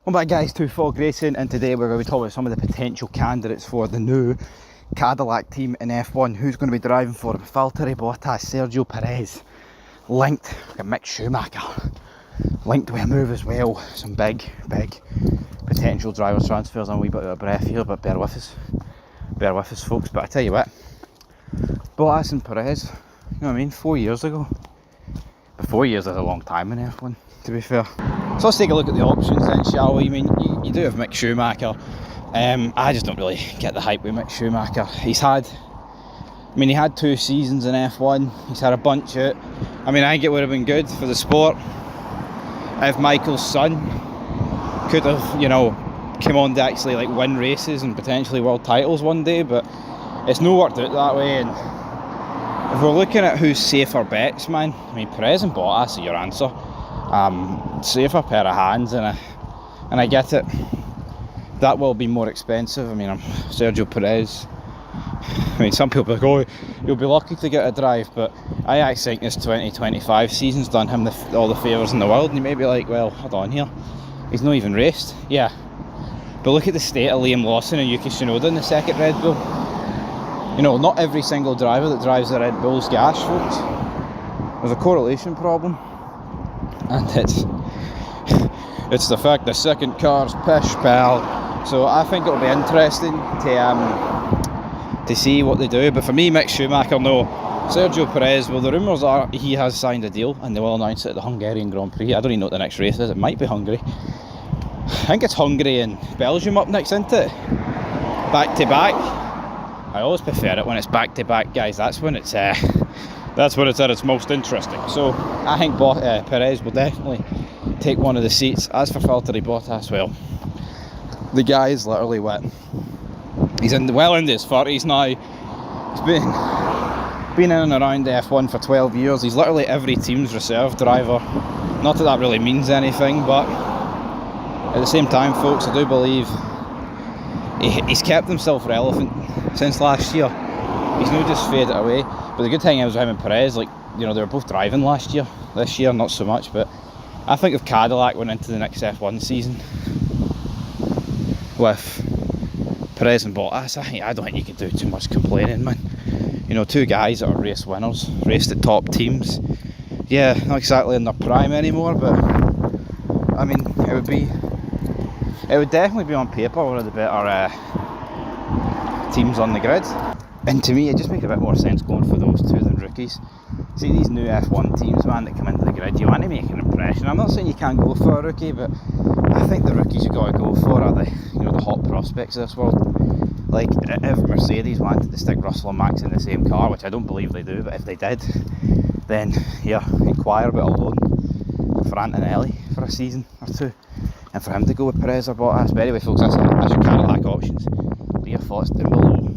Welcome back guys to Fog Racing, and today we're going to be talking about some of the potential candidates for the new Cadillac team in F1. Who's going to be driving for them? Valtteri Bottas, Sergio Perez, linked with Mick Schumacher, linked with a move as well. Some big potential driver transfers. I'm a wee bit out of breath here, but bear with us folks. But I tell you what, Bottas and Perez, you know what I mean, 4 years ago. But 4 years is a long time in F1, to be fair. So let's take a look at the options then, shall we? I mean, you do have Mick Schumacher. I just don't really get the hype with Mick Schumacher. He had 2 seasons in F1. He's had a bunch out. I mean, I think it would have been good for the sport if Michael's son could have, you know, come on to actually like win races and potentially world titles one day, but it's not worked out that way. And if we're looking at who's safer bets, man, I mean, Perez and Bottas are your answer. Safer pair of hands, and I get it. That will be more expensive. I mean, I'm Sergio Perez. I mean, some people be like, oh, you'll be lucky to get a drive, but I actually think this 2025 season's done him all the favours in the world. And you may be like, well, hold on here, he's not even raced. Yeah, but look at the state of Liam Lawson and Yuki Tsunoda in the second Red Bull. You know, not every single driver that drives the Red Bull's gas, folks. There's a correlation problem. And it's the fact the second car's pish, pal. So I think it'll be interesting to see what they do. But for me, Mick Schumacher, no. Sergio Perez, well, the rumours are he has signed a deal and they will announce it at the Hungarian Grand Prix. I don't even know what the next race is. It might be Hungary. I think it's Hungary and Belgium up next, isn't it? Back to back. I always prefer it when it's back to back, guys. That's when it's at its most interesting. So I think Perez will definitely take one of the seats. As for Valtteri Bottas, well, the guy is literally he's well into his 30s now. He's been in and around F1 for 12 years. He's literally every team's reserve driver. Not that really means anything, but at the same time, folks, I do believe he's kept himself relevant since last year. He's not just faded away. But the good thing is with him and Perez, like, you know, they were both driving last year. This year, not so much. But I think if Cadillac went into the next F1 season with Perez and Bottas, I don't think you can do too much complaining, man. You know, 2 guys that are race winners, raced at top teams. Yeah, not exactly in their prime anymore, but I mean, it would definitely be on paper one of the better teams on the grid. And to me, it just makes a bit more sense going for those 2 than rookies. See these new F1 teams, man, that come into the grid, you want to make an impression. I'm not saying you can't go for a rookie, but I think the rookies you've got to go for are the hot prospects of this world. Like, if Mercedes wanted to stick Russell and Max in the same car, which I don't believe they do, but if they did, then yeah, inquire about a loan for Antonelli for a season or 2, and for him to go with Perez or Bottas. But anyway, folks, that's your Cadillac options. What are your thoughts down below?